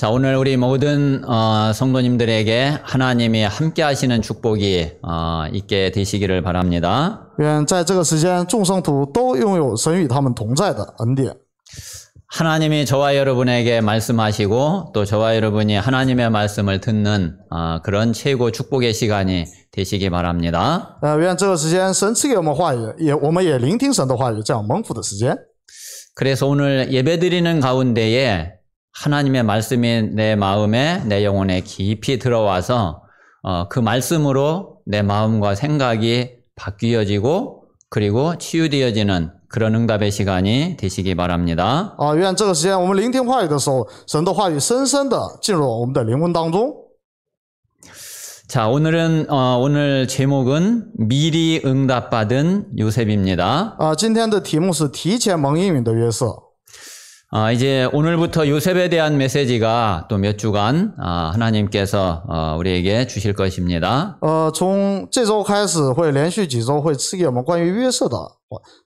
자, 오늘 우리 모든 성도님들에게 하나님이 함께 하시는 축복이 있게 되시기를 바랍니다. 愿在这个时间众圣徒都拥有神与他们同在的恩典。 하나님이 저와 여러분에게 말씀하시고 또 저와 여러분이 하나님의 말씀을 듣는 그런 최고 축복의 시간이 되시기 바랍니다. 愿这个时间神赐给我们话语，我们也聆听神的话语，这样蒙福的时间。 그래서 오늘 예배드리는 가운데에 하나님의 말씀이 내 마음에 내 영혼에 깊이 들어와서 그 말씀으로 내 마음과 생각이 바뀌어지고 그리고 치유되어지는 그런 응답의 시간이 되시기 바랍니다. 愿这个时间我们聆听话语的时候，神的话语深深的进入我们的灵魂当中。 자, 오늘 제목은 미리 응답받은 요셉입니다. 今天的题目是提前蒙应允的约瑟。 이제 오늘부터 요셉에 대한 메시지가 또 몇 주간 하나님께서 우리에게 주실 것입니다. 从这周开始会连续几周会赐给我们关于约瑟的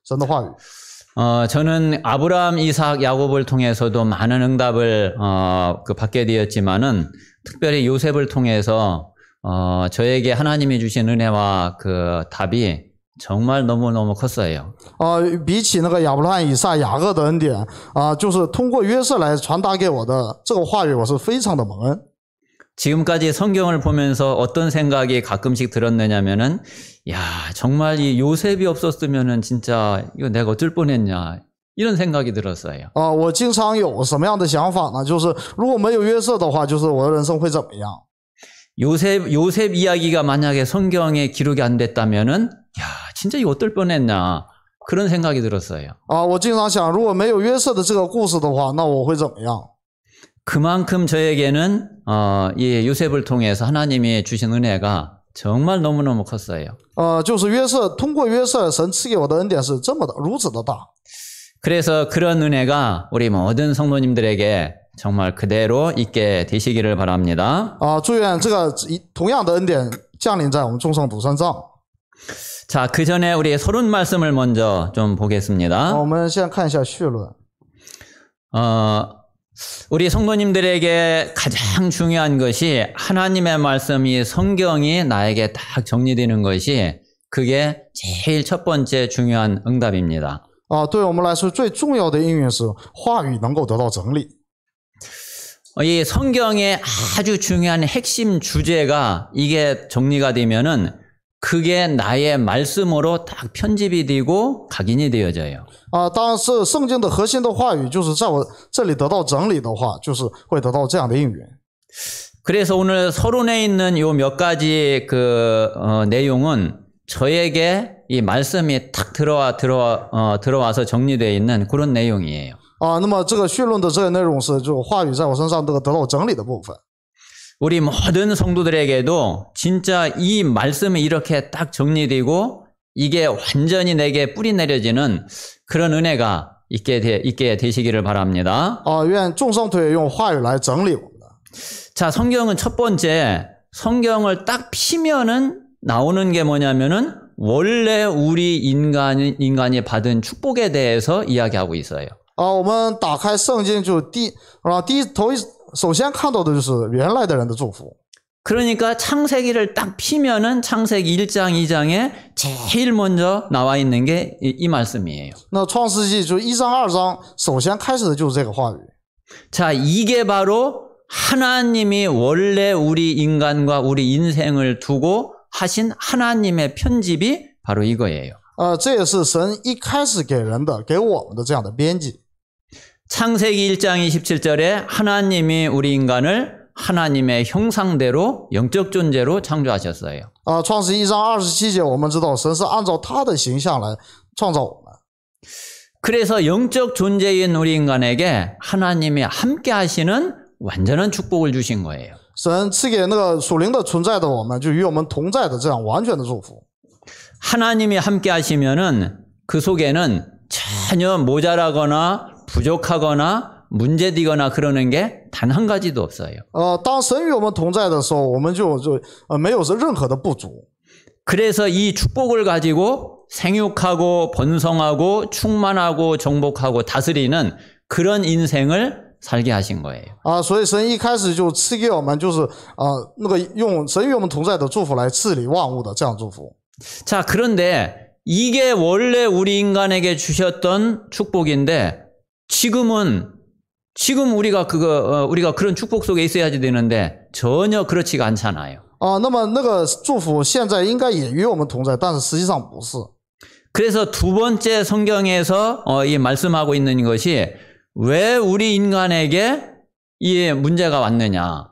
神的话语。 저는 아브라함, 이삭, 야곱을 통해서도 많은 응답을 받게 되었지만은 특별히 요셉을 통해서 저에게 하나님이 주신 은혜와 그 답이 정말 너무너무 컸어요. 比起那个亚伯拉罕、以撒、雅各的恩典就是通过约瑟来传达给我的这个话语，我是非常的蒙恩。 지금까지 성경을 보면서 어떤 생각이 가끔씩 들었느냐면은 야, 정말 이 요셉이 없었으면은 진짜 이거 내가 어쩔 뻔했냐 이런 생각이 들었어요. 我经常有什么样的想法呢？就是如果没有约瑟的话，就是我的人生会怎么样？ 요셉 이야기가 만약에 성경에 기록이 안 됐다면은 야, 진짜 이거 어떨 뻔했나 그런 생각이 들었어요. 我经常想，如果没有约瑟的这个故事的话，那我会怎么样？ 그만큼 저에게는 이 요셉을 통해서 하나님이 주신 은혜가 정말 너무너무 컸어요. 就是约瑟，通过约瑟，神赐给我的恩典是这么的，如此的大。 그래서 그런 은혜가 우리 모든 성도님들에게 정말 그대로 있게 되시기를 바랍니다. 祝愿这个同样的恩典降临在我们众圣徒身上。 자, 그 전에 우리 서론 말씀을 먼저 좀 보겠습니다. 我们先看一下序论。 우리 성도님들에게 가장 중요한 것이 하나님의 말씀이 성경이 나에게 딱 정리되는 것이 그게 제일 첫 번째 중요한 응답입니다. 对我们来说最重要的应允是话语能够得到整理。 이 성경의 아주 중요한 핵심 주제가 이게 정리가 되면은 그게 나의 말씀으로 딱 편집이 되고 각인이 되어져요. 当是圣经的核心的话语就是在我这里得到整理的话，就是会得到这样的应允。 그래서 오늘 서론에 있는 요 몇 가지 내용은 저에게 이 말씀이 탁 들어와서 정리되어 있는 그런 내용이에요. 那么这个序论的这个内容是就话语在我身上这个得到整理的部分。 우리 모든 성도들에게도 진짜 이 말씀이 이렇게 딱 정리되고 이게 완전히 내게 뿌리 내려지는 그런 은혜가 있게 되시기를 바랍니다. 愿众圣徒也用话语来整理我们。 자, 성경은 첫 번째 성경을 딱 피면은 나오는 게 뭐냐면은 원래 우리 인간이 받은 축복에 대해서 이야기하고 있어요. 我们打开圣经就首先看到的就是原来的人的祝福。 그러니까 창세기를 딱 피면은 창세기 1장, 2장에 제일 먼저 나와 있는 게 이 말씀이에요. 那创世纪就1章2章首先开始的就是这个话语。 자, 이게 바로 하나님이 원래 우리 인간과 우리 인생을 두고 하신 하나님의 편집이 바로 이거예요. 这也是神一开始给人的，给我们的这样的编辑。 창세기 1장 27절에 하나님이 우리 인간을 하나님의 형상대로 영적 존재로 창조하셨어요. 创世1章27节我们知道神是按照他的形象来创造我们。 그래서 영적 존재인 우리 인간에게 하나님이 함께 하시는 완전한 축복을 주신 거예요. 神赐给那个属灵的存在的我们，就与我们同在的这样完全的祝福。 하나님이 함께 하시면은 그 속에는 전혀 모자라거나 부족하거나 문제되거나 그러는 게 단 한 가지도 없어요. 当神与我们同在的时候，我们就没有任何的不足。 그래서 이 축복을 가지고 생육하고 번성하고 충만하고 정복하고 다스리는 그런 인생을 살게 하신 거예요. 啊，所以神一开始就赐给我们，就是那个用神与我们同在的祝福来治理万物的这样祝福。 자, 그런데 이게 원래 우리 인간에게 주셨던 축복인데 지금 우리가 우리가 그런 축복 속에 있어야지 되는데 전혀 그렇지가 않잖아요. 啊，那么那个祝福现在应该也与我们同在，但是实际上不是。 그래서 두 번째 성경에서 이 말씀하고 있는 것이 왜 우리 인간에게 이 문제가 왔느냐.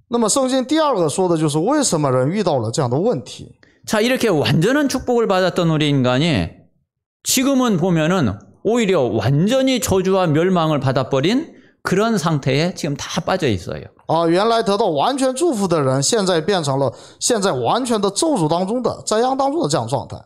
那么圣经第二个说的就是为什么人遇到了这样的问题。 자, 이렇게 완전한 축복을 받았던 우리 인간이 지금은 보면은 오히려 완전히 저주와 멸망을 받아버린 그런 상태에 지금 다 빠져 있어요. 啊，原来得到完全祝福的人，现在变成了现在完全的咒诅当中的灾殃当中的这样状态。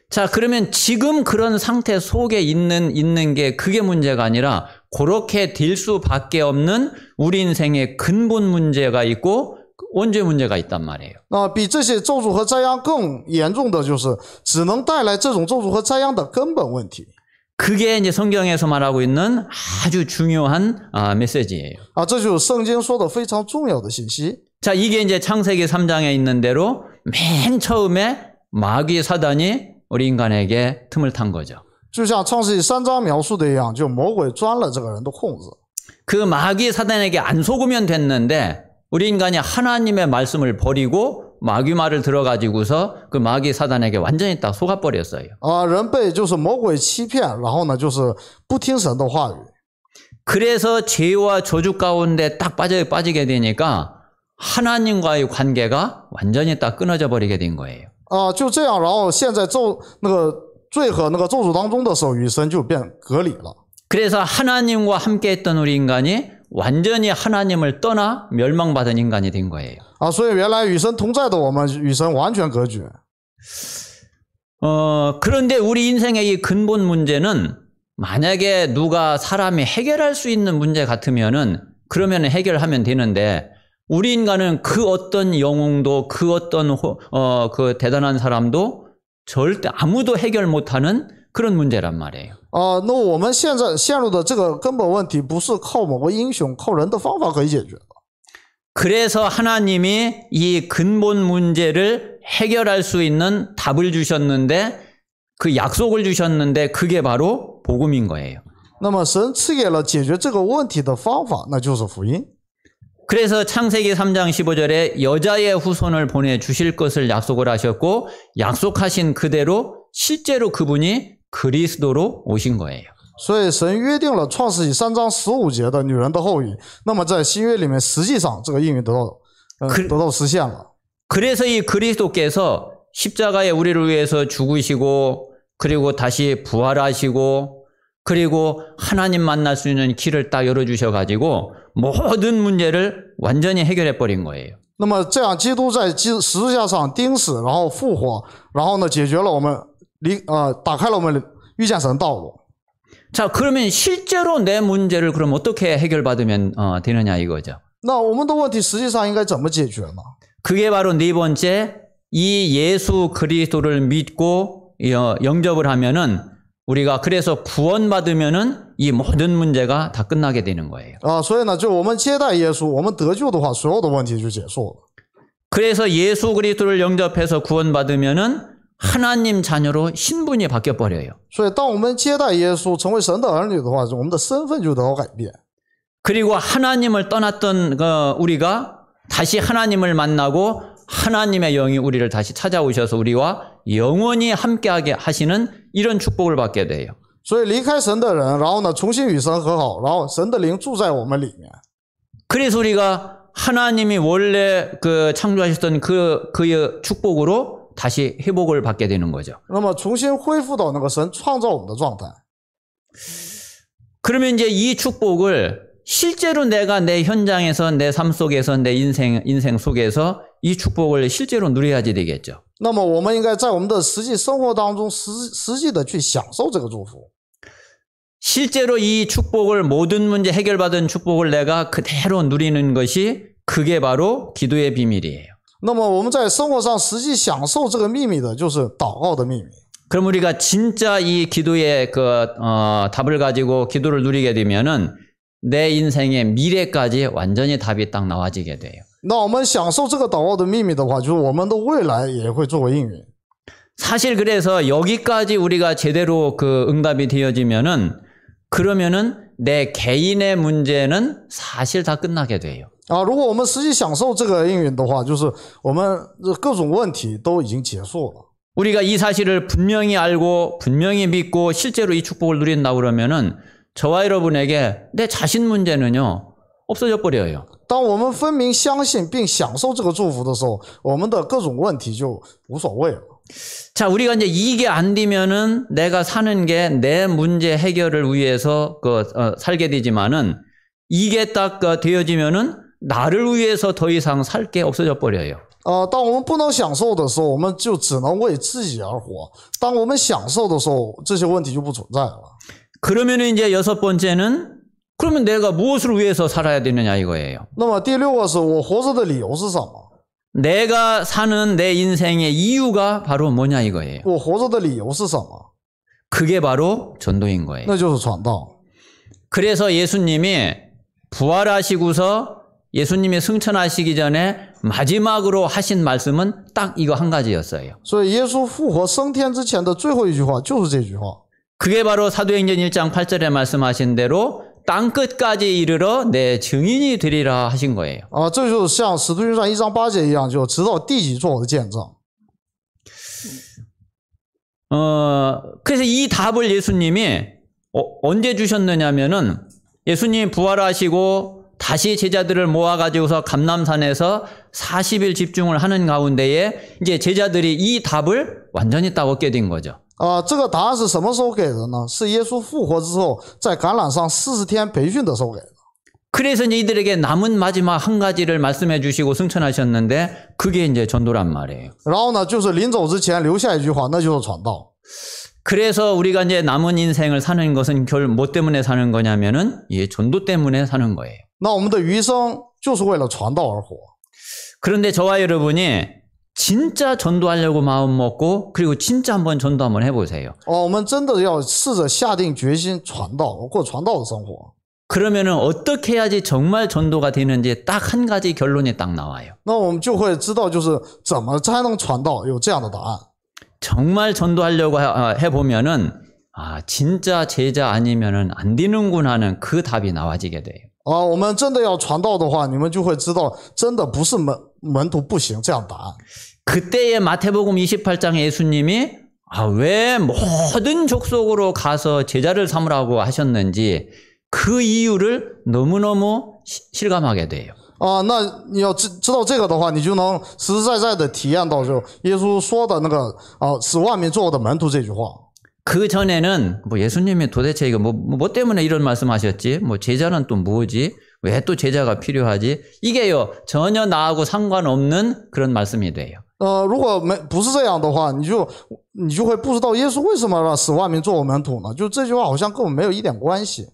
자, 그러면 지금 그런 상태 속에 있는 게 그게 문제가 아니라 그렇게 될 수밖에 없는 우리 인생의 근본 문제가 있고 원죄 문제가 있단 말이에요. 那比这些咒诅和灾殃更严重的就是只能带来这种咒诅和灾殃的根本问题。 그게 이제 성경에서 말하고 있는 아주 중요한 메시지예요. 啊，这就是圣经说的非常重要的信息。 자, 이게 이제 창세기 3장에 있는 대로 맨 처음에 마귀 사단이 우리 인간에게 틈을 탄 거죠. 就像创世纪3章描述的一样，就魔鬼钻了这个人的空子。 그 마귀 사단에게 안 속으면 됐는데 우리 인간이 하나님의 말씀을 버리고 마귀 말을 들어가지고서 그 마귀 사단에게 완전히 딱 속아버렸어요. 啊，人被就是魔鬼欺骗，然后呢就是不听神的话语。 그래서 죄와 저주 가운데 딱 빠지게 되니까 하나님과의 관계가 완전히 딱 끊어져 버리게 된 거예요. 啊，就这样，然后现在那个罪和那个咒诅当中的时候，与神就变隔离了。 그래서 하나님과 함께했던 우리 인간이 완전히 하나님을 떠나 멸망받은 인간이 된 거예요. 啊，所以原来与神同在的我们与神完全隔绝。 그런데 우리 인생의 이 근본 문제는 만약에 누가 사람이 해결할 수 있는 문제 같으면은 그러면 해결하면 되는데 우리 인간은 그 어떤 영웅도 그 어떤 그 대단한 사람도 절대 아무도 해결 못하는 그런 문제란 말이에요. 那我们现在陷入的这个根本问题，不是靠某个英雄、靠人的方法可以解决的。 그래서 하나님이 이 근본 문제를 해결할 수 있는 답을 주셨는데 그 약속을 주셨는데 그게 바로 복음인 거예요. 那么神赐给了解决这个问题的方法，那就是福音。 그래서 창세기 3장 15절에 여자의 후손을 보내주실 것을 약속을 하셨고 약속하신 그대로 실제로 그분이 그리스도로 오신 거예요. 所以神约定了创世纪3章15节的女人的后裔，那么在新约里面实际上这个应允得到实现了。 그래서 이 그리스도께서 십자가에 우리를 위해서 죽으시고 그리고 다시 부활하시고 그리고 하나님 만날 수 있는 길을 딱 열어주셔가지고 모든 문제를 완전히 해결해 버린 거예요. 那么这样，基督在十字架上钉死，然后复活，然后呢，解决了我们打开了我们遇见神道路。 자, 그러면 실제로 내 문제를 그럼 어떻게 해결받으면 되느냐 이거죠. 那我们的问题实际上应该怎么解决呢？ 그게 바로 네 번째, 이 예수 그리스도를 믿고 영접을 하면은 우리가 그래서 구원받으면은 이 모든 문제가 다 끝나게 되는 거예요. 所以呢，就我们接待耶稣，我们得救的话，所有的问题就结束了。 그래서 예수 그리스도를 영접해서 구원받으면은 하나님 자녀로 신분이 바뀌어 버려요. 所以当我们接待耶稣，成为神的儿女的话，我们的身份就得到改变。 그리고 하나님을 떠났던 우리가 다시 하나님을 만나고 하나님의 영이 우리를 다시 찾아오셔서 우리와 영원히 함께하게 하시는 이런 축복을 받게 돼요. 所以离开神的人，然后呢，重新与神和好，然后神的灵住在我们里面。 그래서 우리가 하나님이 원래 그 창조하셨던 그의 축복으로 다시 회복을 받게 되는 거죠. 那么重新恢复到那个神创造我们的状态。 그러면 이제 이 축복을 실제로 내가 내 현장에서 내 삶 속에서 내 인생 속에서 이 축복을 실제로 누려야지 되겠죠. 那么我们应该在我们的实际生活当中实际的去享受这个祝福。 실제로 이 축복을 모든 문제 해결받은 축복을 내가 그대로 누리는 것이 그게 바로 기도의 비밀이에요. 那么我们在生活上实际享受这个秘密的，就是祷告的秘密。 그럼 우리가 진짜 이 기도의 답을 가지고 기도를 누리게 되면은 내 인생의 미래까지 완전히 답이 딱 나와지게 돼요. 那我们享受这个祷告的秘密的话，就是我们的未来也会作为应允。 사실 그래서 여기까지 우리가 제대로 그 응답이 되어지면은 그러면은 내 개인의 문제는 사실 다 끝나게 돼요. 如果我们实际享受这个应允的话，就是我们各种问题都已经结束了。 우리가 이 사실을 분명히 알고 분명히 믿고 실제로 이 축복을 누린다 그러면은 저와 여러분에게 내 자신 문제는요 없어져 버려요. 当我们分明相信并享受这个祝福的时候，我们的各种问题就无所谓了。 자, 우리가 이제 이게 안 되면은 내가 사는 게 내 문제 해결을 위해서 살게 되지만은 이게 딱 되어지면은 나를 위해서 더 이상 살 게 없어져 버려요. 当我们不能享受的时候，我们就只能为自己而活。当我们享受的时候，这些问题就不存在了。 그러면은 이제 여섯 번째는 그러면 내가 무엇을 위해서 살아야 되느냐 이거예요. 那么第六个是我活着的理由是什么？ 내가 사는 내 인생의 이유가 바로 뭐냐 이거예요. 我活着的理由是什么？ 그게 바로 전도인 거예요. 那就是传道。 그래서 예수님이 부활하시고서 예수님이 승천하시기 전에 마지막으로 하신 말씀은 딱 이거 한 가지였어요. 所以耶稣复活升天之前的最后一句话就是这句话。 그게 바로 사도행전 1장 8절에 말씀하신 대로 땅 끝까지 이르러 내 증인이 되리라 하신 거예요. 这就是像使徒行传1章8节一样，就直到地极做我的见证。 그래서 이 답을 예수님이 언제 주셨느냐면은 예수님이 부활하시고 다시 제자들을 모아가지고서 감람산에서 40일 집중을 하는 가운데에 이제 제자들이 이 답을 완전히 딱 얻게 된 거죠. 这个答案是什么时候给的呢？是耶稣复活之后，在橄榄上40天培训的时候给的。 그래서 이제 이들에게 남은 마지막 한 가지를 말씀해 주시고 승천하셨는데 그게 이제 전도란 말이에요. 然后呢，就是临走之前留下一句话，那就是传道。 그래서 우리가 이제 남은 인생을 사는 것은 결 뭐 때문에 사는 거냐면은 이 전도 때문에 사는 거예요. 那我们的余生就是为了传道而活。 그런데 저와 여러분이 진짜 전도하려고 마음 먹고 그리고 진짜 한번 전도 한번 해보세요. 我们真的要试着下定决心传道，过传道的生活。 그러면은 어떻게 해야지 정말 전도가 되는지 딱 한 가지 결론이 딱 나와요. 那我们就会知道，就是怎么才能传道，有这样的答案。 정말 전도하려고 해보면은 진짜 제자 아니면은 안 되는구나 하는 그 답이 나와지게 돼요. 我们真的要传道的话，你们就会知道，真的不是门徒不行这样答案。 그때의 마태복음 28장에 예수님이 왜 모든 족속으로 가서 제자를 삼으라고 하셨는지 그 이유를 너무너무 실감하게 돼요. 那你要知道这个的话，你就能实实在在的体验到，就耶稣说的那个使万民做我的门徒这句话。 그 전에는 예수님이 도대체 이거 뭐 때문에 이런 말씀하셨지? 제자는 또 뭐지? 왜 또 제자가 필요하지? 이게요 전혀 나하고 상관없는 그런 말씀이 돼요. 如果不是这样的话，你就会不知道耶稣为什么让使万民做我门徒呢？就这句话好像跟我们没有一点关系。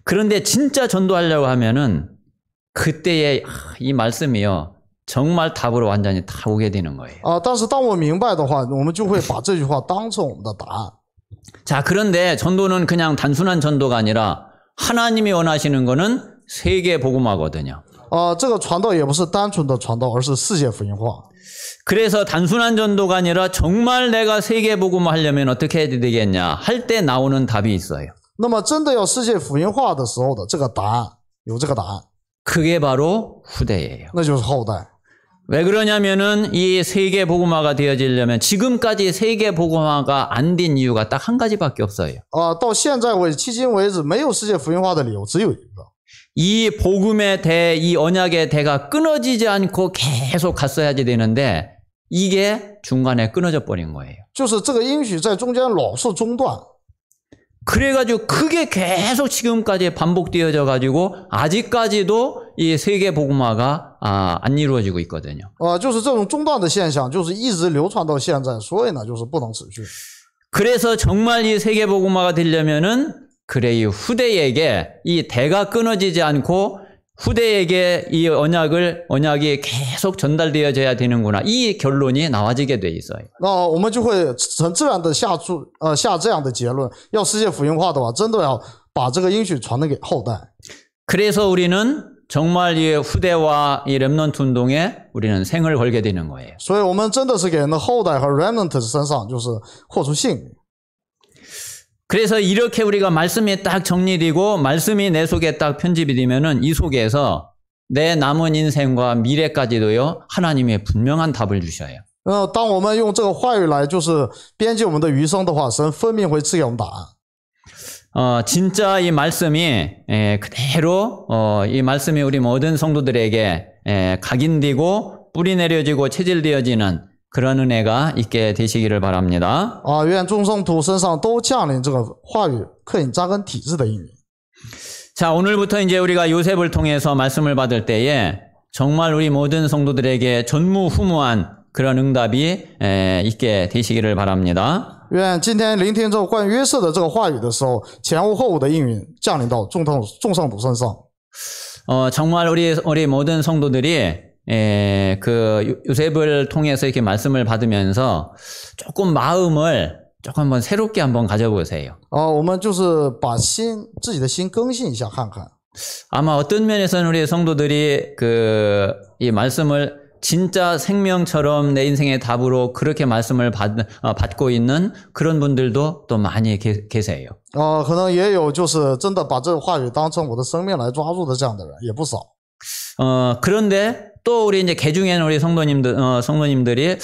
그런데 진짜 전도하려고 하면은 그때의 이 말씀이요 정말 답으로 완전히 다 오게 되는 거예요. 但是当我明白的话，我们就会把这句话当成我们的答案。 자, 그런데 전도는 그냥 단순한 전도가 아니라 하나님이 원하시는 거는 세계 복음화거든요. 这个传道也不是单纯的传道，而是世界福音化。 그래서 단순한 전도가 아니라 정말 내가 세계 복음화 하려면 어떻게 해야 되겠냐 할 때 나오는 답이 있어요. 那么真的要世界福音化的时候的这个答案，有这个答案， 그게 바로 후대예요. 那就是后代。 왜 그러냐면은 이 세계 복음화가 되어지려면 지금까지 세계 복음화가 안 된 이유가 딱 한 가지밖에 없어요. 到现在为迄今为止没有世界福音化的理由只有一个。 이 복음의 대, 이 언약의 대가 끊어지지 않고 계속 갔어야지 되는데 이게 중간에 끊어져 버린 거예요. 就是这个应许在中间老是中断。 그래가지고 그게 계속 지금까지 반복되어져 가지고 아직까지도 이 세계 복음화가 안 이루어지고 있거든요. 就是这种中断的现象，就是一直流传到现在，所以呢，就是不能持续。 그래서 정말 이 세계 복음화가 되려면은 그래 이 후대에게 이 대가 끊어지지 않고 후대에게 이 언약이 계속 전달되어져야 되는구나. 이 결론이 나와지게 돼 있어요. 那我们就会很自然的下这样的结论：要世界福音化的话，真的要把这个应许传给后代。 그래서 우리는 정말 이 후대와 이 렘넌트 운동에 우리는 생을 걸게 되는 거예요. 所以我们真的是给那后代和 remnant 身上就是豁出性命。 그래서 이렇게 우리가 말씀이 딱 정리되고 말씀이 내 속에 딱 편집이 되면은 이 속에서 내 남은 인생과 미래까지도요 하나님의 분명한 답을 주셔요. 当我们用这个话语来就是编辑我们的余生的话，神分明会赐给我们答案。 진짜 이 말씀이 그대로 이 말씀이 우리 모든 성도들에게 각인되고 뿌리 내려지고 체질되어지는 그런 은혜가 있게 되시기를 바랍니다. 愿众圣徒身上都降临这个话语刻印扎根体制的应允。 자, 오늘부터 이제 우리가 요셉을 통해서 말씀을 받을 때에 정말 우리 모든 성도들에게 전무후무한 그런 응답이 있게 되시기를 바랍니다. 愿今天聆听这个关于约瑟的这个话语的时候，前无后无的应允降临到众圣徒身上。 정말 우리 모든 성도들이 그 요셉을 통해서 이렇게 말씀을 받으면서 조금 마음을 조금 한번 새롭게 한번 가져보세요. 我们就是把自己的心更新一下看看。 아마 어떤 면에서는 우리 성도들이 이 말씀을 진짜 생명처럼 내 인생의 답으로 그렇게 말씀을 받고 있는 그런 분들도 또 많이 계세요. 可能也有就是真的把这个话语当成我的生命来抓住的这样的人也不少。 그런데 또 우리 이제 개중에는 우리 성도님들이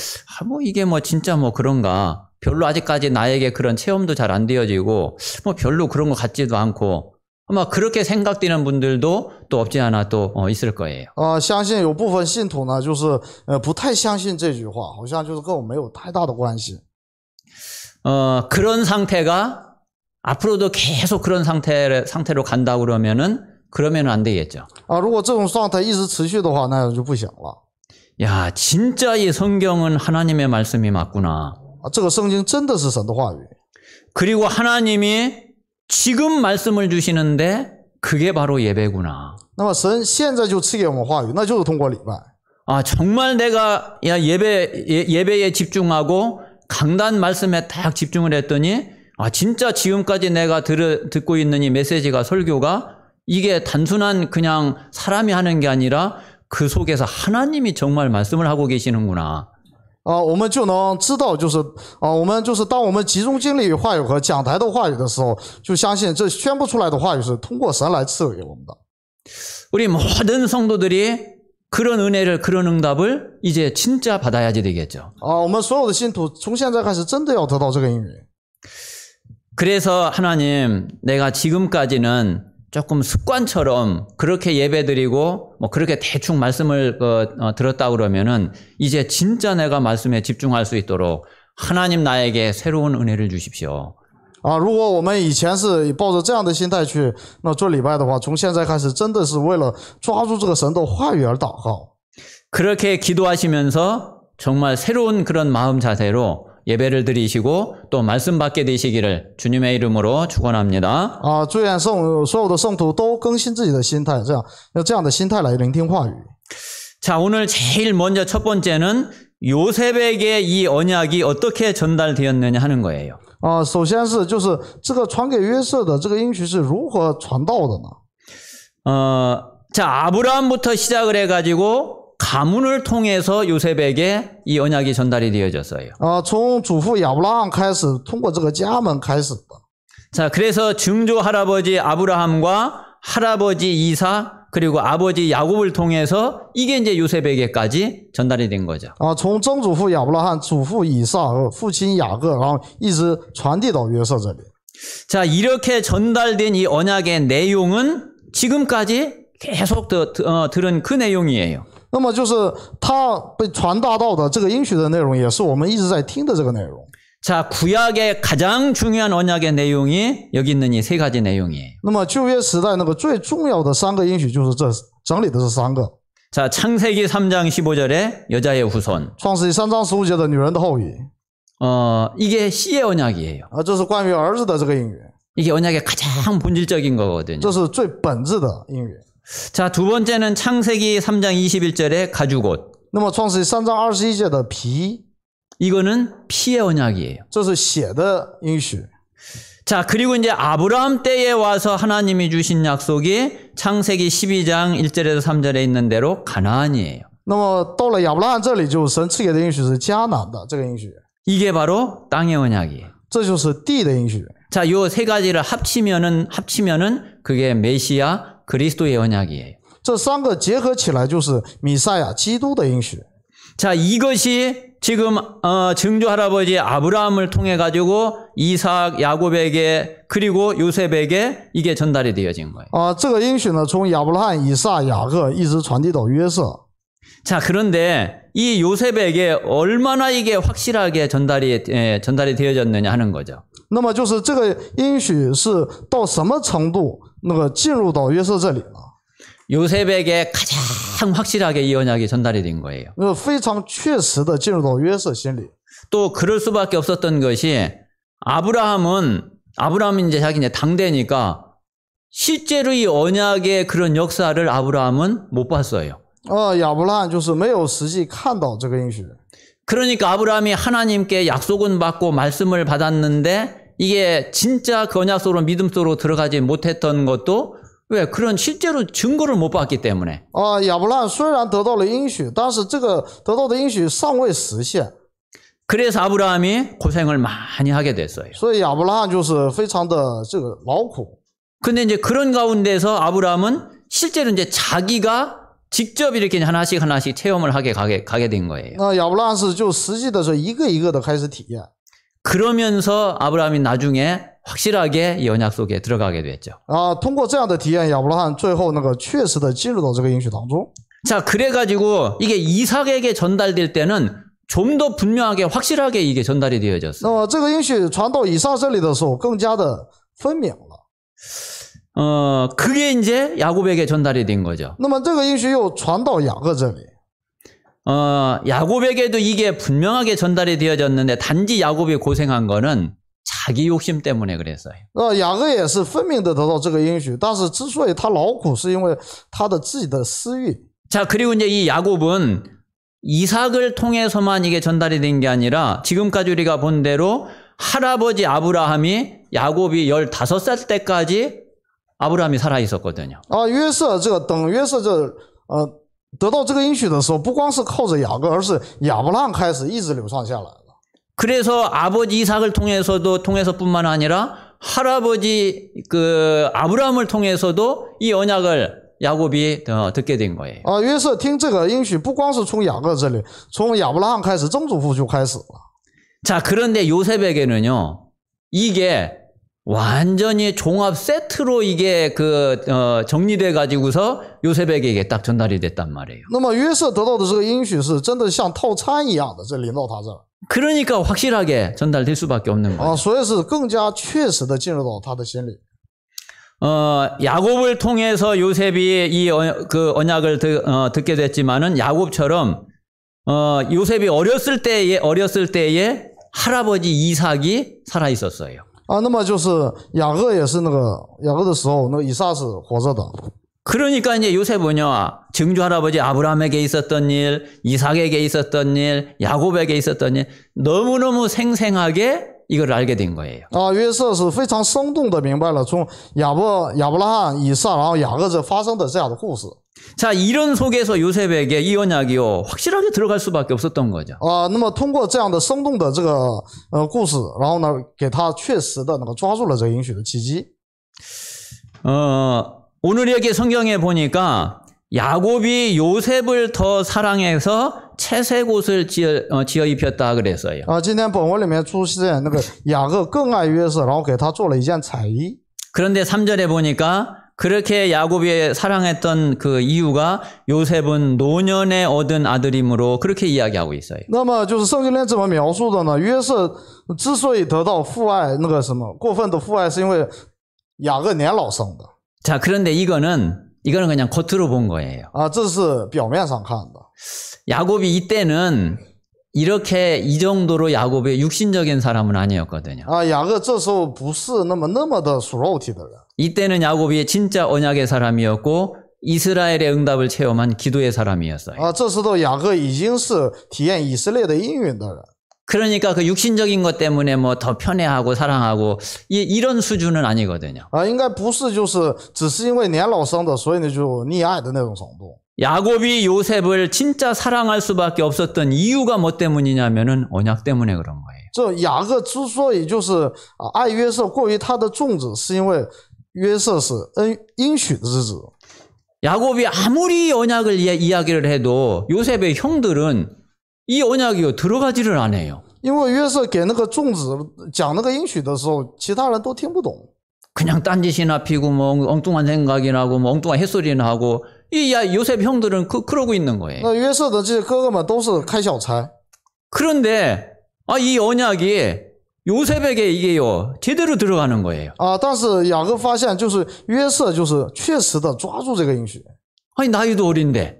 뭐 이게 뭐 진짜 뭐 그런가 별로 아직까지 나에게 그런 체험도 잘 안 되어지고 뭐 별로 그런 것 같지도 않고 아마 그렇게 생각되는 분들도 또 없지 않아 또 있을 거예요. 相信有部分信徒呢，就是不太相信这句话，好像就是跟我没有太大的关系。 그런 상태가 앞으로도 계속 그런 상태로 간다 그러면은 안 되겠죠. 如果这种状态一直持续的话，那就不行了。 야, 진짜 이 성경은 하나님의 말씀이 맞구나. 这个圣经真的是神的话语。 그리고 하나님이 지금 말씀을 주시는데 그게 바로 예배구나. 那么神现在就赐给我们话语，那就是通过礼拜。 정말 내가 예배에 집중하고 강단 말씀에 딱 집중을 했더니 진짜 지금까지 내가 듣고 있는 이 메시지가 설교가 이게 단순한 그냥 사람이 하는 게 아니라 그 속에서 하나님이 정말 말씀을 하고 계시는구나. 我们就能知道，就是我们就是当我们集中精力于话语和讲台的话语的时候，就相信这宣布出来的话语是通过神来赐给我们的。 우리 모든 성도들이 그런 은혜를 그런 응답을 이제 진짜 받아야지 되겠죠. 我们所有的信徒从现在开始真的要得到这个应允。 그래서 하나님, 내가 지금까지는 조금 습관처럼 그렇게 예배드리고 뭐 그렇게 대충 말씀을 들었다 그러면은 이제 진짜 내가 말씀에 집중할 수 있도록 하나님 나에게 새로운 은혜를 주십시오. 如果我们以前是抱着这样的心态去做礼拜的话，从现在开始真的是为了抓住这个神的话语而祷告。 그렇게 기도하시면서 정말 새로운 그런 마음 자세로 예배를 드리시고 또 말씀 받게 되시기를 주님의 이름으로 축원합니다. 祝愿所有的圣徒都更新自己的心态，用这样的心态来聆听话语。 자, 오늘 제일 먼저 첫 번째는 요셉에게 이 언약이 어떻게 전달되었느냐 하는 거예요. 首先是就是这个传给约瑟的这个应许是如何传道的呢？ 자, 아브라함부터 시작을 해가지고 가문을 통해서 요셉에게 이 언약이 전달이 되어졌어요. 从祖父亚伯拉罕开始，通过这个家门开始的。 자, 그래서 증조 할아버지 아브라함과 할아버지 이삭 그리고 아버지 야곱을 통해서 이게 이제 요셉에게까지 전달이 된 거죠. 从曾祖父亚伯拉罕、祖父以撒和父亲雅各，然后一直传递到约瑟这里。 자, 이렇게 전달된 이 언약의 내용은 지금까지 계속 들은 그 내용이에요. 那么就是他被传达到的这个应许的内容，也是我们一直在听的这个内容。 자, 구약의 가장 중요한 언약의 내용이 여기 있는 이 세 가지 내용이에요. 那么旧约时代那个最重要的3个应许就是整理的这3个。 자, 창세기 3장 15절에 여자의 후손. 创世纪3章15节的女人的后裔。 이게 씨의 언약이에요. 这是关于儿子的这个应许。 이게 언약의 가장 본질적인 거거든요. 这是最本质的应许。 자, 두 번째는 창세기 3장 21절에 가죽옷. 那么创世纪3章21节的皮， 이거는 피의 언약이에요. 这是血的应许。 자, 그리고 이제 아브라함 때에 와서 하나님이 주신 약속이 창세기 12장 1절에서 3절에 있는 대로 가나안이에요. 那么到了亚伯拉罕这里，就神赐给的应许是迦南的这个应许， 이게 바로 땅의 언약이에요. 这就是地的应许。 자, 요 세 가지를 합치면은 그게 메시아 그리스도의 언약이에요. 这三个结合起来就是弥赛亚基督的应许。 자, 이것이 지금 증조 할아버지 아브라함을 통해 가지고 이삭, 야곱에게 그리고 요셉에게 이게 전달이 되어진 거예요. 这个应许呢，从亚伯拉罕、以撒、雅各一直传递到约瑟。 자, 그런데 이 요셉에게 얼마나 이게 확실하게 전달이 되어졌느냐 하는 거죠. 那么就是这个应许是到什么程度那个进入到约瑟这里呢？ 요셉에게 가장 확실하게 이 언약이 전달이 된 거예요. 非常确实的进入到约瑟心里。 또 그럴 수밖에 없었던 것이 아브라함이 이제 자기 이제 당대니까 실제로 이 언약의 그런 역사를 아브라함은 못 봤어요. 亚伯拉罕就是没有实际看到这个应许。 그러니까 아브라함이 하나님께 약속은 받고 말씀을 받았는데 이게 진짜 그 언약 속으로 믿음 속으로 들어가지 못했던 것도 왜 그런 실제로 증거를 못 봤기 때문에. 亚伯拉罕虽然得到了应许，但是这个得到的应许尚未实现。 그래서 아브라함이 고생을 많이 하게 됐어요. 所以亚伯拉罕就是非常的这个劳苦。 근데 이제 그런 가운데서 아브라함은 실제로 이제 자기가 직접 이렇게 하나씩 체험을 가게 된 거예요. 亚伯拉罕是就实际的是一个一个的开始体验。 그러면서 아브라함이 나중에 확실하게 이 언약 속에 들어가게 됐죠. 通过这样的体验，亚伯拉罕最后那个确实的进入到这个应许当中。 자, 그래가지고 이게 이삭에게 전달될 때는 좀 더 분명하게 확실하게 이게 전달이 되어졌어요. 那么这个应许传到以撒这里的时候，更加的分明了。 그게 이제 야곱에게 전달이 된 거죠. 那么这个应许又传到雅各这里。 야곱에게도 이게 분명하게 전달이 되어졌는데 단지 야곱이 고생한 거는 자기 욕심 때문에 그랬어요. 雅各也是分明的得到这个应许，但是之所以他劳苦，是因为他的自己的私欲。 자, 그리고 이제 이 야곱은 이삭을 통해서만 이게 전달이 된 게 아니라 지금까지 우리가 본 대로 할아버지 아브라함이 야곱이 15살 때까지 아브라함이 살아 있었거든요. 约瑟这个等约瑟得到这个应许的时候，不光是靠着雅各，而是亚伯拉罕开始一直流传下来了。 그래서 아버지 이삭을 통해서뿐만 아니라 할아버지 그 아브라함을 통해서도 이 언약을 야곱이 듣게 된 거예요. 约瑟听这个应许，不光是从雅各这里，从亚伯拉罕开始，曾祖父就开始了。 자, 그런데 요셉에게는요, 이게 완전히 종합 세트로 이게 정리돼 가지고서 요셉에게 이게 딱 전달이 됐단 말이에요. 那么约瑟得到的这个应许是真的像套餐一样的，这临到他这儿。 그러니까 확실하게 전달될 수밖에 없는 거예요. 所以是更加确实的进入到他的心里。 야곱을 통해서 요셉이 이 언약을 듣게 됐지만은 야곱처럼 요셉이 어렸을 때에 할아버지 이삭이 살아 있었어요. 那么就是雅各也是雅各的时候，那个以撒是活着的。 그러니까 이제 요셉은요, 증조 할아버지 아브라함에게 있었던 일, 이삭에게 있었던 일, 야곱에게 있었던 일 너무너무 생생하게 이걸 알게 된 거예요. 约瑟是非常生动的明白了从亚伯拉罕、以撒，然后雅各这发生的这样的故事。 자, 이런 속에서 요셉에게 이 언약이요 확실하게 들어갈 수밖에 없었던 거죠. 那么通过这样的生动的这个故事，然后呢，给他确实的抓住了这个应许的契机。 오늘 여기 성경에 보니까 야곱이 요셉을 더 사랑해서 채색 옷을 지어 입혔다 그랬어요. 今天本文里面出现那个雅各更爱约瑟，然后给他做了一件彩衣。 그런데 3절에 보니까 그렇게 야곱이 사랑했던 그 이유가 요셉은 노년에 얻은 아들이므로 그렇게 이야기하고 있어요. 那么就是圣经里这么描述的呢，约瑟之所以得到父爱过分的父爱，是因为雅各年老生的。 자, 그런데 이거는 그냥 겉으로 본 거예요. 这是表面上看的。 야곱이 이때는 이렇게 이 정도로 야곱의 육신적인 사람은 아니었거든요. 雅各这时候不是那么的属肉体的人。 이때는 야곱이 진짜 언약의 사람이었고 이스라엘의 응답을 체험한 기도의 사람이었어요. 这时候雅各已经是体验以色列的应允的人。 그러니까 그 육신적인 것 때문에 뭐 더 편애하고 사랑하고 이런 수준은 아니거든요. 应该不是就是只是因为年老生的，所以呢就溺爱的那种程度。 야곱이 요셉을 진짜 사랑할 수밖에 없었던 이유가 뭐 때문이냐면은 언약 때문에 그런 거예요. 这雅各之所以就是爱约瑟过于他的众子，是因为约瑟是应许的之子。 야곱이 아무리 언약을 이야기를 해도 요셉의 형들은 이 언약이 들어가지를 않아요. 因为约瑟给那个众子讲那个应许的时候，其他人都听不懂。 그냥 딴짓이나 피고 뭐 엉뚱한 생각이나 하고 뭐 엉뚱한 햇소리나 하고 이 요셉 형들은 그러고 있는 거예요. 那约瑟的这些哥哥们都是开小差。 그런데 이 언약이 요셉에게 이게요 제대로 들어가는 거예요. 但是雅各发现，就是约瑟就是确实的抓住这个应许。 아니 나이도 어린데.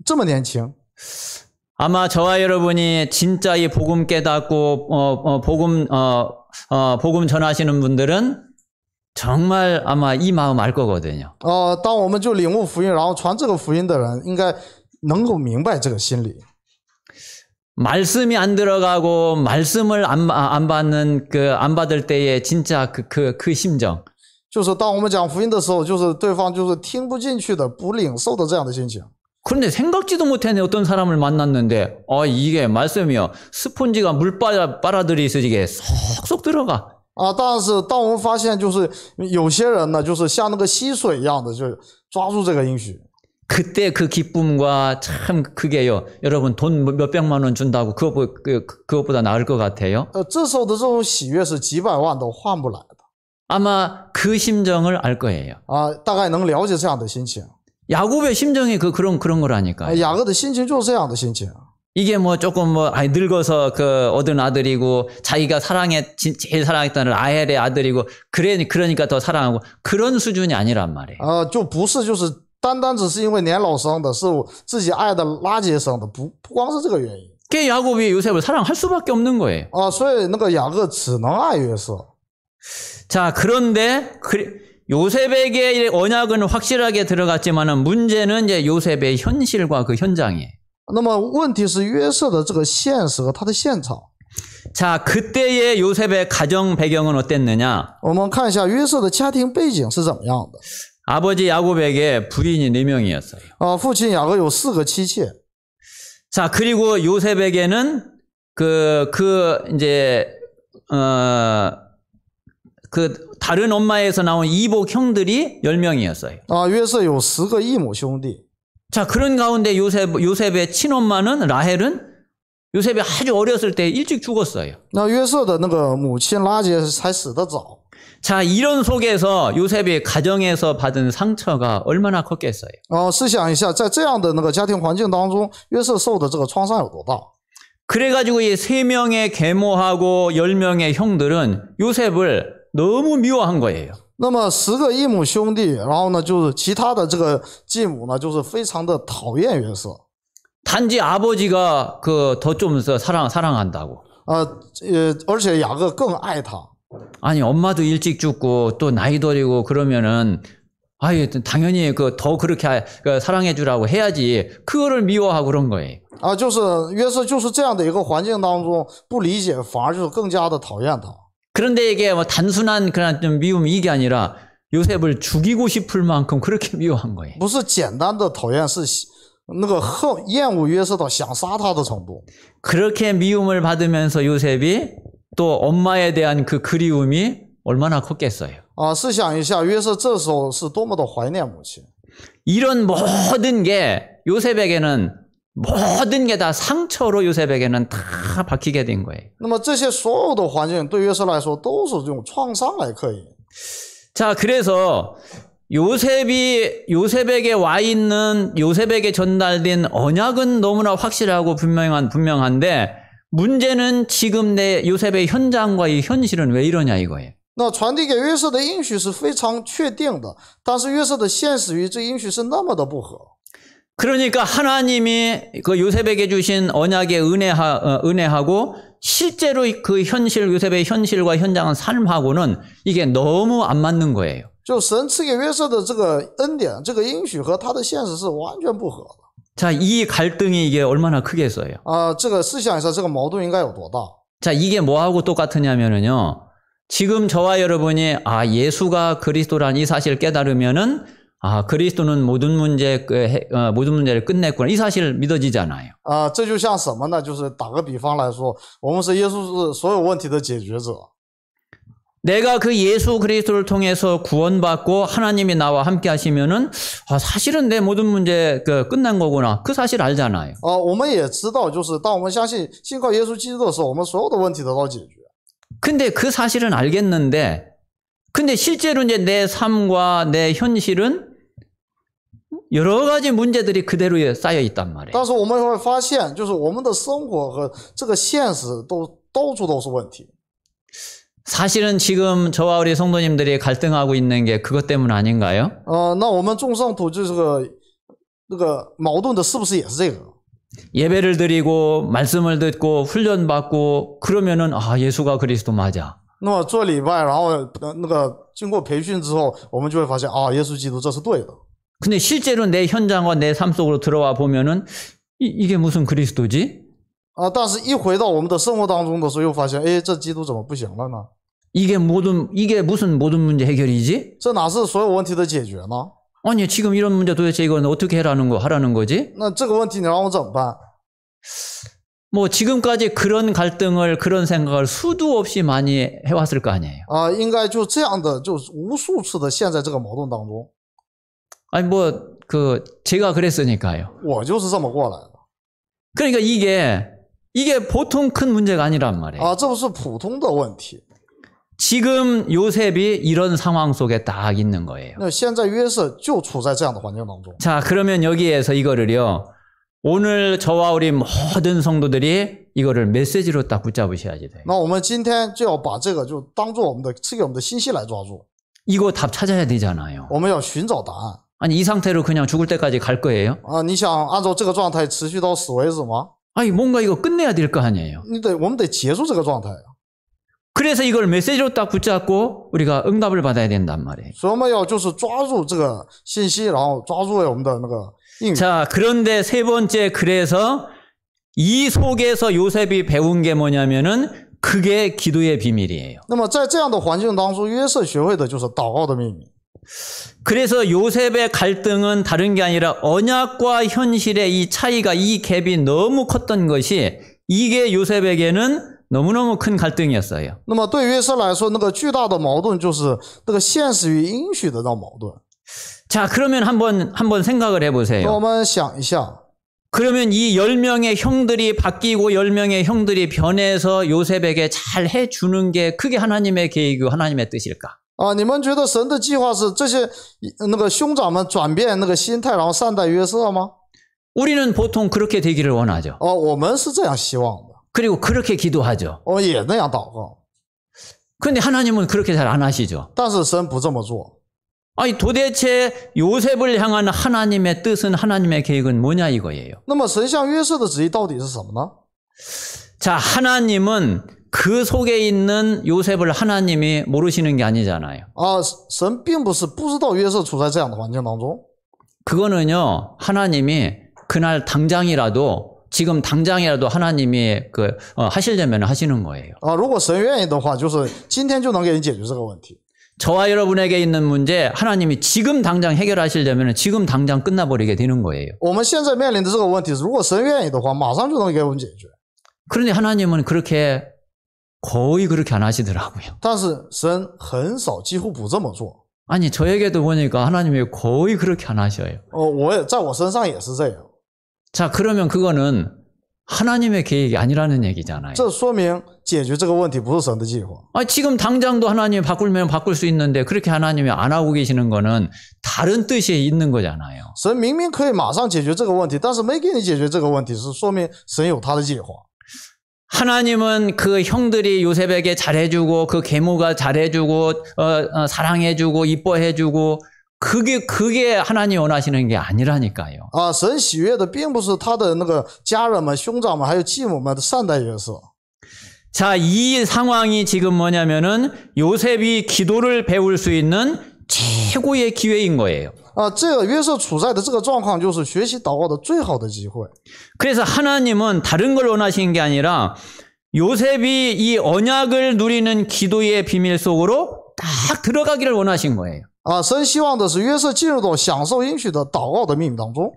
这么年轻。 아마 저와 여러분이 진짜 이 복음 깨닫고 복음 전하시는 분들은 정말 아마 이 마음 알 거거든요. 当我们就领悟福音，然后传这个福音的人，应该能够明白这个心理。 말씀이 안 들어가고 말씀을 안 받는 안 받을 때의 진짜 그 심정. 就是当我们讲福音的时候，就是对方就是听不进去的、不领受的这样的心情。 그런데 생각지도 못했네. 어떤 사람을 만났는데 이게 말씀이요 스폰지가 물 빨아들이서 이게 쏙쏙 들어가. 但是当我们发现，就是有些人呢，就是像那个溪水一样的，就抓住这个应许。 그때 그 기쁨과 참 그게요. 여러분 돈 몇백만 원 준다고 그것보다 나을 것 같아요. 这时候的这种喜悦是几百万都换不来的。 아마 그 심정을 알 거예요. 大概能了解这样的心情。 야곱의 심정이 그런 거라니까요. 雅各的心情就是这样的心情。 이게 뭐 조금 늙어서 얻은 아들이고 자기가 제일 사랑했던 라헬의 아들이고 그러니까 더 사랑하고 그런 수준이 아니란 말이에요. 就不是就是单单只是因为年老生的，是自己爱的拉结生的，不光是这个原因。 그게 야곱이 요셉을 사랑할 수밖에 없는 거예요. 所以那个雅各只能爱约瑟。 자, 그런데 요셉에게 언약은 확실하게 들어갔지만은 문제는 이제 요셉의 현실과 그 현장이에요. 那么问题是约瑟的这个现实和他的现场。 자, 그때의 요셉의 가정 배경은 어땠느냐? 我们看一下约瑟的家庭背景是怎么样的。 아버지 야곱에게 부인이 4명이었어요. 父亲雅各有4个妻妾。 자, 그리고 요셉에게는 다른 엄마에서 나온 이복 형들이 10명이었어요. 约瑟有10个异母兄弟。 자, 그런 가운데 요셉의 친엄마는 라헬은 요셉이 아주 어렸을 때 일찍 죽었어요. 那约瑟的那个母亲拉结才死得早。 자, 이런 속에서 요셉이 가정에서 받은 상처가 얼마나 컸겠어요. 试想一下，在这样的那个家庭环境当中，约瑟受的这个创伤有多大？ 그래가지고 이 3명의 계모하고 10명의 형들은 요셉을 너무 미워한 거예요. 那么10个异母兄弟，然后呢，就是其他的这个继母呢，就是非常的讨厌约瑟。 단지 아버지가 더 좀 사랑한다고. 而且雅各更爱他。 아니 엄마도 일찍 죽고 또 나이도 어리고 그러면은 당연히 더 그렇게 사랑해 주라고 해야지. 그거를 미워하고 그런 거예요. 就是约瑟就是这样的一个环境当中不理解，反而就是更加的讨厌他。 그런데 이게 뭐 단순한 그런 좀 미움이 이게 아니라 요셉을 죽이고 싶을 만큼 그렇게 미워한 거예요. 不是简单的讨厌，是那个厌恶约瑟到想杀他的程度。 그렇게 미움을 받으면서 요셉이 또 엄마에 대한 그 그리움이 얼마나 컸겠어요. 试想一下，约瑟这时候是多么的怀念母亲。 이런 모든 게 요셉에게는 모든 게 다 상처로 요셉에게는 다 박히게 된 거예요. 那么这些所有的环境对约瑟来说都是用创伤来刻印。 자, 그래서 요셉에게 와 있는 요셉에게 전달된 언약은 너무나 확실하고 분명한데 문제는 지금 내 요셉의 현장과 이 현실은 왜 이러냐 이거예요. 那传递给约瑟的应许是非常确定的，但是约瑟的现实与这应许是那么的不合。 그러니까 하나님이 그 요셉에게 주신 언약의 은혜하고 실제로 그 요셉의 현실과 현장은 삶하고는 이게 너무 안 맞는 거예요. 就神赐给约瑟的这个恩典，这个应许和他的现实是完全不合的。 자, 이 갈등이 이게 얼마나 크겠어요. 这个试想一下，这个矛盾应该有多大？ 자, 이게 뭐하고 똑같으냐면요. 지금 저와 여러분이 예수가 그리스도란 이 사실을 깨달으면은 그리스도는 모든 문제를 끝냈구나. 이 사실 믿어지잖아요. 这就像什么呢？就是打个比方来说，我们是耶稣是所有问题的解决者。 내가 그 예수 그리스도를 통해서 구원받고 하나님이 나와 함께 하시면은 사실은 내 모든 문제 끝난 거구나. 그 사실 알잖아요. 我们也知道，就是当我们相信信靠耶稣基督的时候，我们所有的问题得到解决。 근데 그 사실은 알겠는데, 근데 실제로 이제 내 삶과 내 현실은 여러 가지 문제들이 그대로 쌓여 있단 말이에요. 但是我们会发现，就是我们的生活和这个现实到处都是问题。 사실은 지금 저와 우리 성도님들이 갈등하고 있는 게 그것 때문 아닌가요? 那我们众圣徒就这个矛盾的是不是也是这个？ 예배를 드리고 말씀을 듣고 훈련받고 그러면은 예수가 그리스도 맞아. 那么做礼拜，然后那个经过培训之后，我们就会发现耶稣基督这是对的。 근데 실제로 내 현장과 내 삶 속으로 들어와 보면은 이게 무슨 그리스도지? 但是一回到我们的生活当中的时候，又发现，这基督怎么不行了呢？ 이게 무슨 모든 문제 해결이지? 这哪是所有问题的解决呢？ 아니 지금 이런 문제 도대체 이건 어떻게 하라는 거지? 那这个问题你让我怎么办？ 뭐 지금까지 그런 갈등을 그런 생각을 수도 없이 많이 해왔을 거 아니에요. 应该就这样的，就无数次的陷在这个矛盾当中。 아니 제가 그랬으니까요. 我就是这么过来的。 그러니까 이게 보통 큰 문제가 아니란 말이에요. 这不是普通的问题。 지금 요셉이 이런 상황 속에 딱 있는 거예요. 那现在约瑟就处在这样的环境当中。 자, 그러면 여기에서 이거를요. 오늘 저와 우리 모든 성도들이 이거를 메시지로 딱 붙잡으셔야지 돼요. 那我们今天就要把这个就当做赐给我们的信息来抓住。 이거 답 찾아야 되잖아요. 我们要寻找答案。 아니 이 상태로 그냥 죽을 때까지 갈 거예요? 你想按照这个状态持续到死为止吗？ 아니 뭔가 이거 끝내야 될 거 아니에요. 我们得结束这个状态。 그래서 이걸 메시지로 딱 붙잡고 우리가 응답을 받아야 된단 말이에요. 所以我们要就是抓住这个信息，然后抓住我们的那个应许。 자, 그런데 세 번째 그래서 이 속에서 요셉이 배운 게 뭐냐면은 그게 기도의 비밀이에요. 那么在这样的环境当中，约瑟学会的就是祷告的秘密。 그래서 요셉의 갈등은 다른 게 아니라 언약과 현실의 이 차이가 이 갭이 너무 컸던 것이 이게 요셉에게는 너무너무 큰 갈등이었어요. 那么对约瑟来说，那个巨大的矛盾就是那个现实与应许的那矛盾。 자, 그러면 한번 생각을 那 해보세요. 我们想一下， 그러면 이 10명의 형들이 바뀌고 10명의 형들이 변해서 요셉에게 잘 해주는 게 그게 하나님의 계획이고 하나님의 뜻일까? 你们觉得神的计划是这些那个兄长们转变那个心态，然后善待约瑟吗？ 우리는 보통 그렇게 되기를 원하죠. 我们是这样希望的， 그리고 그렇게 기도하죠. 也那样祷告。 그런데 하나님은 그렇게 잘 안 하시죠. 但是神不这么做。 아니 도대체 요셉을 향한 하나님의 뜻은 하나님의 계획은 뭐냐 이거예요. 那么神向约瑟的旨意到底是什么呢？ 자, 하나님은 그 속에 있는 요셉을 하나님이 모르시는 게 아니잖아요. 神并不是不知道约瑟处在这样的环境当中。 그거는요, 하나님이 그날 지금 당장이라도 하나님이 하시려면 하시는 거예요. 如果神愿意的话，就是今天就能给你解决这个问题。 저와 여러분에게 있는 문제 하나님이 지금 당장 해결하시려면 지금 당장 끝나버리게 되는 거예요. 我们现在面临的这个问题是，如果神愿意的话，马上就能给我们解决。 그런데 하나님은 거의 그렇게 안 하시더라고요. 但是神很少，几乎不这么做。 아니 저에게도 보니까 하나님이 거의 그렇게 안 하셔요. 我也在我身上也是这样。 자, 그러면 그거는 하나님의 계획이 아니라는 얘기잖아요. 这说明解决这个问题不是神的计划。 지금 당장도 하나님이 바꾸면 바꿀 수 있는데 그렇게 하나님이 안 하고 계시는 거는 다른 뜻이 있는 거잖아요. 神明明可以马上解决这个问题，但是没给你解决这个问题，是说明神有他的计划。 하나님은 그 형들이 요셉에게 잘해주고 그 계모가 잘해주고 사랑해주고 이뻐해주고 그게 하나님이 원하시는 게 아니라니까요. 神喜悦的并不是他的那个家人们、兄长们还有继母们的善待约瑟。 자, 이 상황이 지금 뭐냐면은 요셉이 기도를 배울 수 있는 최고의 기회인 거예요. 这个约瑟处在的这个状况就是学习祷告的最好的机会。 그래서 하나님은 다른 걸 원하신 게 아니라 요셉이 이 언약을 누리는 기도의 비밀 속으로 딱 들어가기를 원하신 거예요. 神希望的是约瑟进入到享受应许的祷告的秘密当中。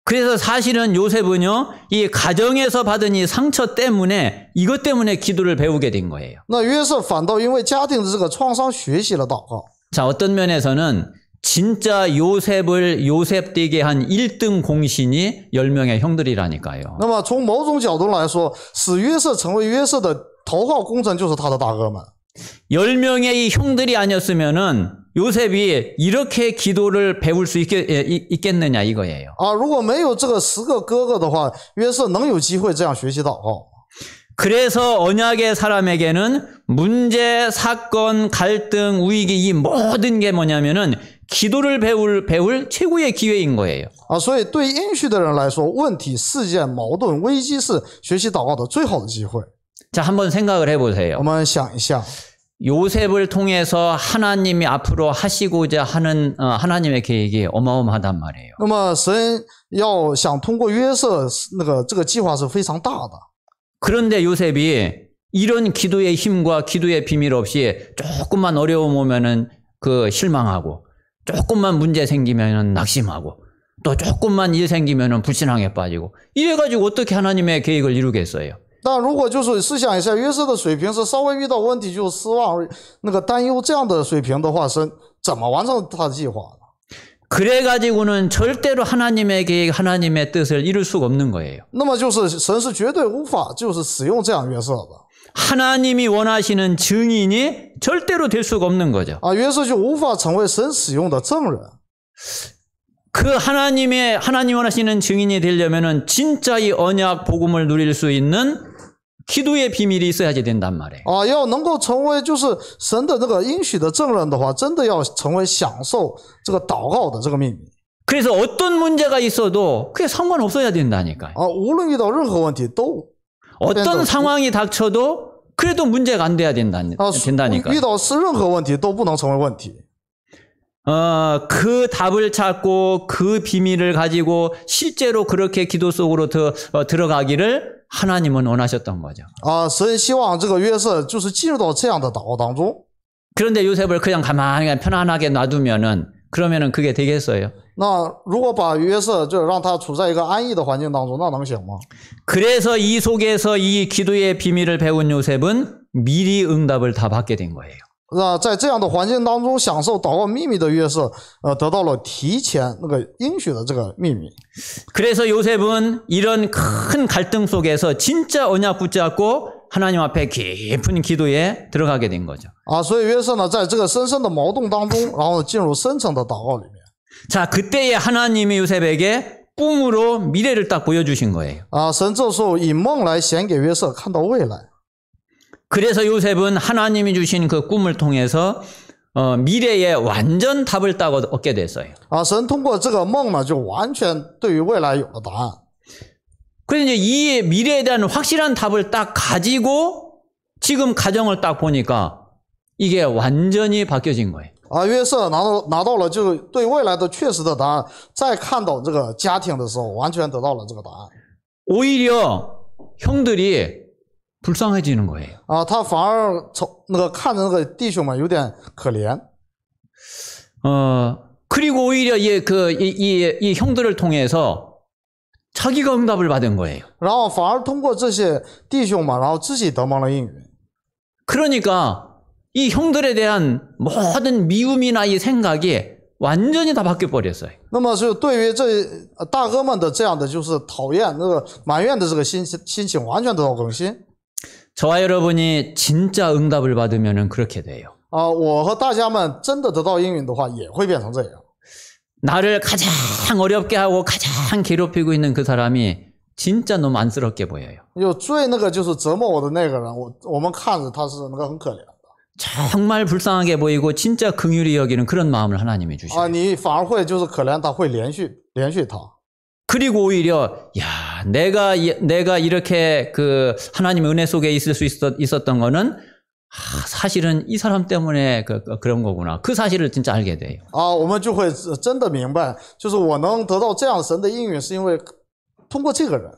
그래서 사실은 요셉은요, 이 가정에서 받은 이 상처 때문에 이것 때문에 기도를 배우게 된 거예요. 那约瑟反倒因为家庭的这个创伤学习了祷告。 자, 어떤 면에서는 진짜 요셉을 요셉되게 한 1등 공신이 10명의 형들이라니까요. 那么从某种角度来说，使约瑟成为约瑟的头号功臣就是他的大哥们。 10명의 이 형들이 아니었으면은 요셉이 이렇게 기도를 배울 수 있겠느냐 이거예요. 如果没有这个10个哥哥的话，约瑟能有机会这样学习祷告？ 그래서 언약의 사람에게는 문제, 사건, 갈등, 위기 이 모든 게 뭐냐면은 기도를 배울 최고의 기회인 거예요. 所以对应许的人来说，问题、事件、矛盾、危机是学习祷告的最好的机会。 자, 한번 생각을 해보세요. 我们想一下， 요셉을 통해서 하나님이 앞으로 하시고자 하는 하나님의 계획이 어마어마하단 말이에요. 那么神要想通过约瑟这个计划是非常大的。 그런데 요셉이 이런 기도의 힘과 기도의 비밀 없이 조금만 어려움 오면은 그 실망하고 조금만 문제 생기면은 낙심하고 또 조금만 일 생기면은 불신앙에 빠지고 이래가지고 어떻게 하나님의 계획을 이루겠어요? 但如果就是试想一下，约瑟的水平是稍微遇到问题就失望、担忧这样的水平的话，神怎么完成他的计划呢？ 그래가지고는 절대로 하나님의 계획, 하나님의 뜻을 이룰 수가 없는 거예요. 那么就是神是绝对无法就是使用这样约瑟的。 하나님이 원하시는 증인이 절대로 될 수가 없는 거죠. 约瑟就无法成为神使用的证人。 그 하나님 원하시는 증인이 되려면은 진짜 이 언약 복음을 누릴 수 있는 기도의 비밀이 있어야지 된단 말이에요. 要能够成为就是神的那个应许的证人的话，真的要成为享受这个祷告的这个秘密。 그래서 어떤 문제가 있어도 그게 상관없어야 된다니까요. 无论遇到任何问题都 어떤 상황이 닥쳐도 그래도 문제가 안 돼야 된다니까요. 遇到是任何问题都不能成为问题。 그 답을 찾고 그 비밀을 가지고 실제로 그렇게 기도 속으로 들어가기를 하나님은 원하셨던 거죠. 神希望这个约瑟就是进入到这样的祷告当中。 그런데 요셉을 그냥 가만히 편안하게 놔두면은 그러면은 그게 되겠어요? 那如果把约瑟就让他处在一个安逸的环境当中，那能行吗？ 그래서 이 속에서 이 기도의 비밀을 배운 요셉은 미리 응답을 다 받게 된 거예요. 在这样的环境当中享受祷告秘密的约瑟，得到了提前那个应许的这个秘密。 그래서 요셉은 이런 큰 갈등 속에서 진짜 언약 붙잡고 하나님 앞에 깊은 기도에 들어가게 된 거죠. 所以约瑟呢，在这个深深的矛盾当中，然后进入深层的祷告里面。 자, 그때에 하나님이 요셉에게 꿈으로 미래를 딱 보여주신 거예요. 神这时候以梦来显给约瑟看到未来。 그래서 요셉은 하나님이 주신 그 꿈을 통해서 미래에 완전 답을 딱 얻게 됐어요. 神通过这个梦呢，就完全对于未来有了答案。 그래서 이제 이 미래에 대한 확실한 답을 딱 가지고 지금 가정을 딱 보니까 이게 완전히 바뀌어진 거예요. 约瑟拿到了就对未来的确实的答案，再看到这个家庭的时候，完全得到了这个答案。 오히려 형들이 불쌍해지는 거예요. 他反而看着那个弟兄们有点可怜。 그리고 오히려 이 형들을 통해서 자기가 응답을 받은 거예요. 然后反而通过这些弟兄们，然后自己得蒙了应允。 그러니까 이 형들에 대한 모든 미움이나 이 생각이 완전히 다 바뀌어 버렸어요. 那么就对于这大哥们的这样的就是讨厌埋怨的这个心情完全得到更新。 저와 여러분이 진짜 응답을 받으면 그렇게 돼요. 我和大家们真的得到应允的话，也会变成这样。 나를 가장 어렵게 하고 가장 괴롭히고 있는 그 사람이 진짜 너무 안쓰럽게 보여요. 就最就是折磨我的那个人，我们看着他是很可怜的。 정말 불쌍하게 보이고 진짜 긍휼히 여기는 그런 마음을 하나님이 주셔요. 你反而会就是可怜他，会连续他。 그리고 오히려 내가 이렇게 그 하나님의 은혜 속에 있을 수 있었던 거는 사실은 이 사람 때문에 그런 거구나. 그 사실을 진짜 알게 돼요. 我们就会真的明白，就是我能得到这样神的应允，是因为通过这个人。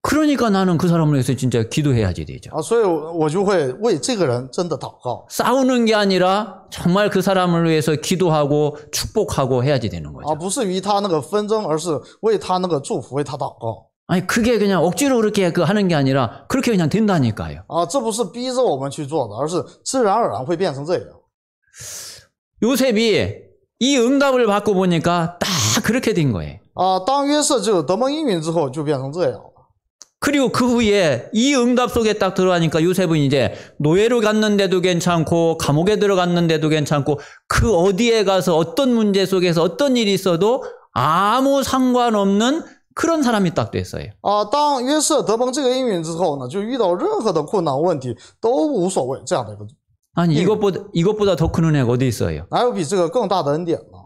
그러니까 나는 그 사람을 위해서 진짜 기도해야지 되죠. 所以我就会为这个人真的祷告。 싸우는 게 아니라 정말 그 사람을 위해서 기도하고 축복하고 해야지 되는 거죠. 不是与他那个纷争，而是为他那个祝福，为他祷告。 아니 그게 그냥 억지로 그렇게 하는 게 아니라 그렇게 그냥 된다니까요. 这不是逼着我们去做的，而是自然而然会变成这样。 요셉이 이 응답을 받고 보니까 딱 그렇게 된 거예요. 当约瑟就得蒙应允之后，就变成这样了。 그리고 그 후에 이 응답 속에 딱 들어가니까 요셉은 이제 노예로 갔는데도 괜찮고 감옥에 들어갔는데도 괜찮고 그 어디에 가서 어떤 문제 속에서 어떤 일이 있어도 아무 상관없는 그런 사람이 딱 됐어요. 当约瑟得蒙这个应允之后呢，就遇到任何的困难问题都无所谓，这样的一个。 아니 이것보다 더 큰 은혜가 어디 있어요? 哪有比这个更大的恩典呢？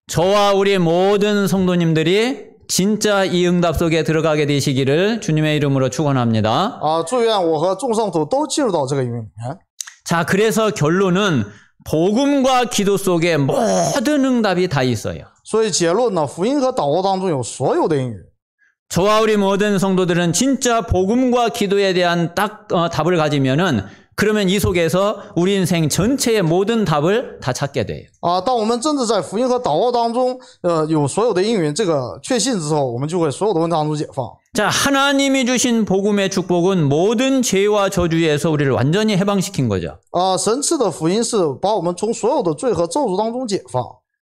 저와 우리 모든 성도님들이 진짜 이 응답 속에 들어가게 되시기를 주님의 이름으로 축원합니다. 祝愿我和众圣徒都进入到这个应允里面。 자, 그래서 결론은 복음과 기도 속에 모든 응답이 다 있어요. 所以结论呢，福音和祷告当中有所有的应允。 저와 우리 모든 성도들은 진짜 복음과 기도에 대한 딱 답을 가지면은 그러면 이 속에서 우리 인생 전체의 모든 답을 다 찾게 돼요. 当我们真的在福音和祷告当中，有所有的应允这个确信之后，我们就会所有的问题当中解放。 자, 하나님이 주신 복음의 축복은 모든 죄와 저주에서 우리를 완전히 해방시킨 거죠. 神赐的福音是把我们从所有的罪和咒诅当中解放。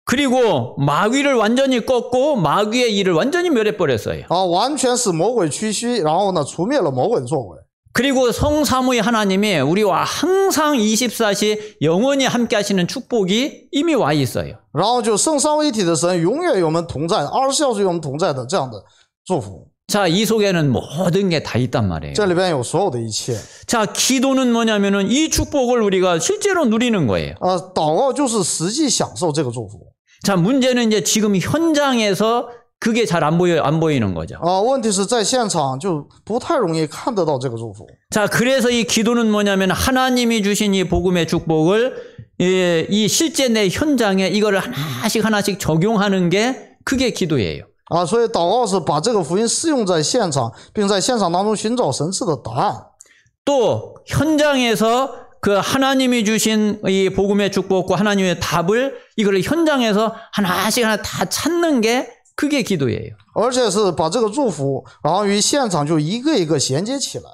그리고 마귀를 완전히 꺾고 마귀의 일을 완전히 멸해버렸어요. 完全使魔鬼屈膝，然后呢，除灭了魔鬼的作为。 그리고 성삼위 하나님이 우리와 항상 24시 영원히 함께 하시는 축복이 이미 와 있어요. 然后就圣三位一体的神永远与我们同在，24小时与我们同在的这样的祝福。 자, 이 속에는 모든 게 다 있단 말이에요. 这里边有所有的一切。 자, 기도는 뭐냐면은 이 축복을 우리가 실제로 누리는 거예요. 祷告就是实际享受这个祝福。 자, 문제는 이제 지금 현장에서 그게 잘 안 보이는 거죠. 问题是在现场就不太容易看得到这个祝福。 자, 그래서 이 기도는 뭐냐면 하나님이 주신 이 복음의 축복을 이 실제 내 현장에 이거를 하나씩 적용하는 게 그게 기도예요. 所以祷告是把这个福音适用在现场，并在现场当中寻找神赐的答案。 또 현장에서 그 하나님이 주신 이 복음의 축복과 하나님의 답을 이거를 현장에서 하나씩 다 찾는 게 그게 기도예요. 而且是把这个祝福，然后与现场就一个一个衔接起来。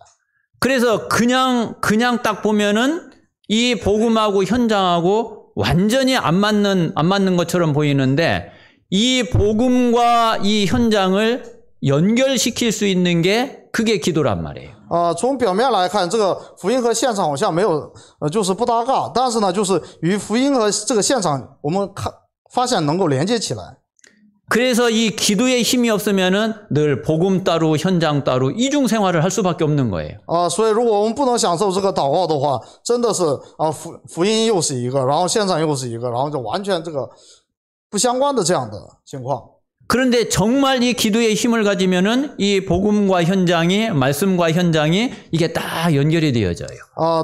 그래서 그냥 딱 보면은 이 복음하고 현장하고 완전히 안 맞는 것처럼 보이는데 이 복음과 이 현장을 연결시킬 수 있는 게 그게 기도란 말이에요. 从表面来看，这个福音和现场好像没有，就是不搭嘎，但是呢，就是与福音和这个现场，我们发现能够连接起来。 그래서 이 기도의 힘이 없으면은 늘 복음 따로 현장 따로 이중 생활을 할 수밖에 없는 거예요. 所以如果我们不能享受这个祷告的话，真的是福音又是一个，然后现场又是一个，然后就完全这个不相关的这样的情况。 그런데 정말 이 기도의 힘을 가지면은 이 복음과 현장이 말씀과 현장이 이게 딱 연결이 되어져요.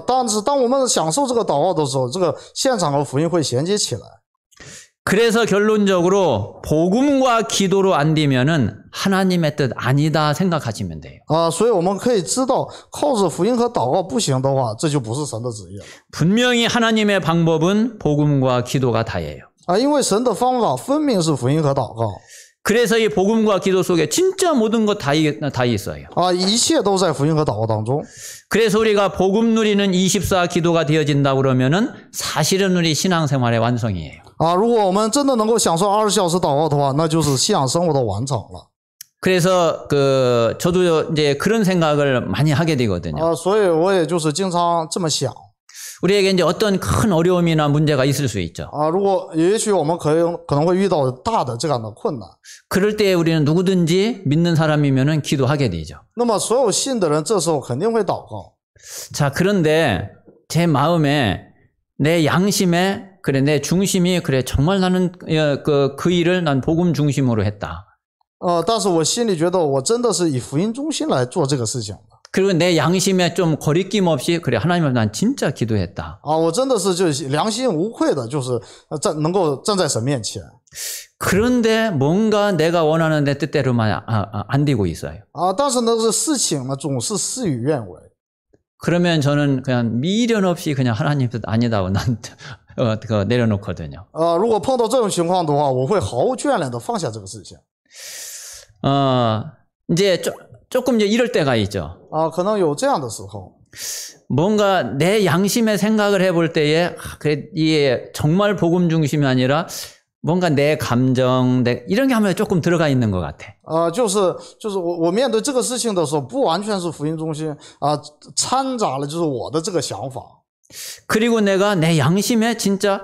但是当我们享受这个祷告的时候，这个现场和福音会衔接起来。 그래서 결론적으로 복음과 기도로 안 되면은 하나님의 뜻 아니다 생각하시면 돼요. 所以我们可以知道，靠着福音和祷告不行的话，这就不是神的旨意了。 분명히 하나님의 방법은 복음과 기도가 다예요. 因为神的方法分明是福音和祷告。 그래서 이 복음과 기도 속에 진짜 모든 것 다 있어요. 一切都在福音和祷告当中。 그래서 우리가 복음 누리는 24 기도가 되어진다 그러면은 사실은 우리 신앙생활의 완성이에요. 如果我们真的能够享受24小时祷告的话，那就是信仰生活的完成了。 그래서 저도 이제 그런 생각을 많이 하게 되거든요. 所以我也就是经常这么想。 우리에게 이제 어떤 큰 어려움이나 문제가 있을 수 있죠. 如果也许我们可能会遇到大的这样的困难。 그럴 때 우리는 누구든지 믿는 사람이면은 기도하게 되죠. 那么所有信的人这时候肯定会祷告。 자, 그런데 제 마음에 내 양심에 그래 내 중심이 그래 정말 나는 그 일을 난 복음 중심으로 했다. 但是我心里觉得我真的是以福音中心来做这个事情的。 그리고 내 양심에 좀 거리낌 없이 그래 하나님 앞에 난 진짜 기도했다. 啊，我真的是就良心无愧的，就是能够站在神面前。 그런데 뭔가 내가 원하는 내 뜻대로만 안 되고 있어요. 啊，但是呢，这事情呢总是事与愿违。 그러면 저는 그냥 미련 없이 그냥 하나님 뜻 아니다고 난 내려놓거든요. 如果碰到这种情况的话，我会毫无眷恋的放下这个事情。 이제 조금 이제 이럴 때가 있죠. 啊，可能有这样的时候。 뭔가 내 양심의 생각을 해볼 때에 이게 정말 복음 중심이 아니라 뭔가 내 감정, 이런 게 하면 조금 들어가 있는 것 같아. 就是我面对这个事情的时候，不完全是福音中心啊，掺杂了就是我的这个想法。 그리고 내가 내 양심에 진짜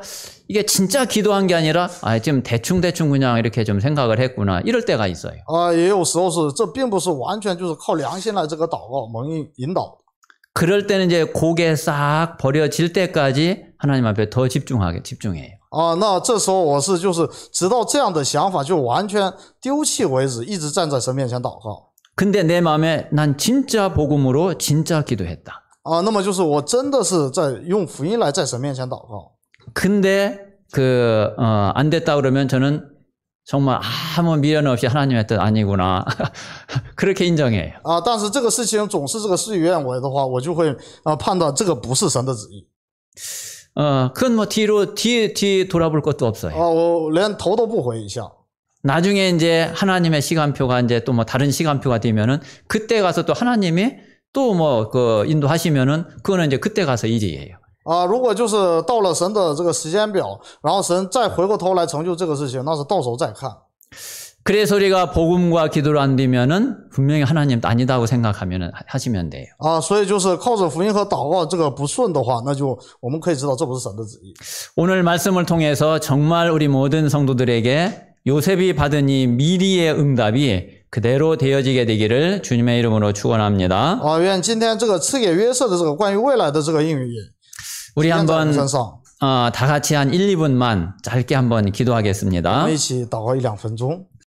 이게 진짜 기도한 게 아니라 지금 대충 그냥 이렇게 좀 생각을 했구나 이럴 때가 있어요. 也有时候是这并不是完全就是靠良心来这个祷告蒙引导。 그럴 때는 이제 고개 싹 버려질 때까지 하나님 앞에 더 집중해요. 那这时候我是就是直到这样的想法就完全丢弃为止，一直站在神面前祷告。 근데 내 마음에 난 진짜 복음으로 진짜 기도했다. 那么就是我真的是在用福音来在神面前祷告。 근데 안 됐다 그러면 저는 정말 아무 미련 없이 하나님의 뜻 아니구나 그렇게 인정해요. 但是这个事情总是这个事与愿违的话，我就会判断这个不是神的旨意。 그건 뭐 뒤 돌아볼 것도 없어요. 我连头都不回一下。 나중에 이제 하나님의 시간표가 이제 또 뭐 다른 시간표가 되면은 그때 가서 또 하나님이 또 뭐 인도하시면은 그거는 이제 그때 가서 일이에요. 如果就是到了神的这个时间表，然后神再回过头来成就这个事情，那是到时候再看。 그래서 우리가 복음과 기도를 안 되면은 분명히 하나님 아니다고 생각하면은 하시면 돼요. 所以就是靠着福音和祷告这个不顺的话，那就我们可以知道这不是神的旨意。 오늘 말씀을 통해서 정말 우리 모든 성도들에게 요셉이 받은 이 미리의 응답이 그대로 되어지게 되기를 주님의 이름으로 축원합니다. 愿今天这个赐给约瑟的这个关于未来的这个应允 우리 한번 身上 다 같이 한 1, 2분만 짧게 한번 기도하겠습니다. 我们一起祷告1-2分钟。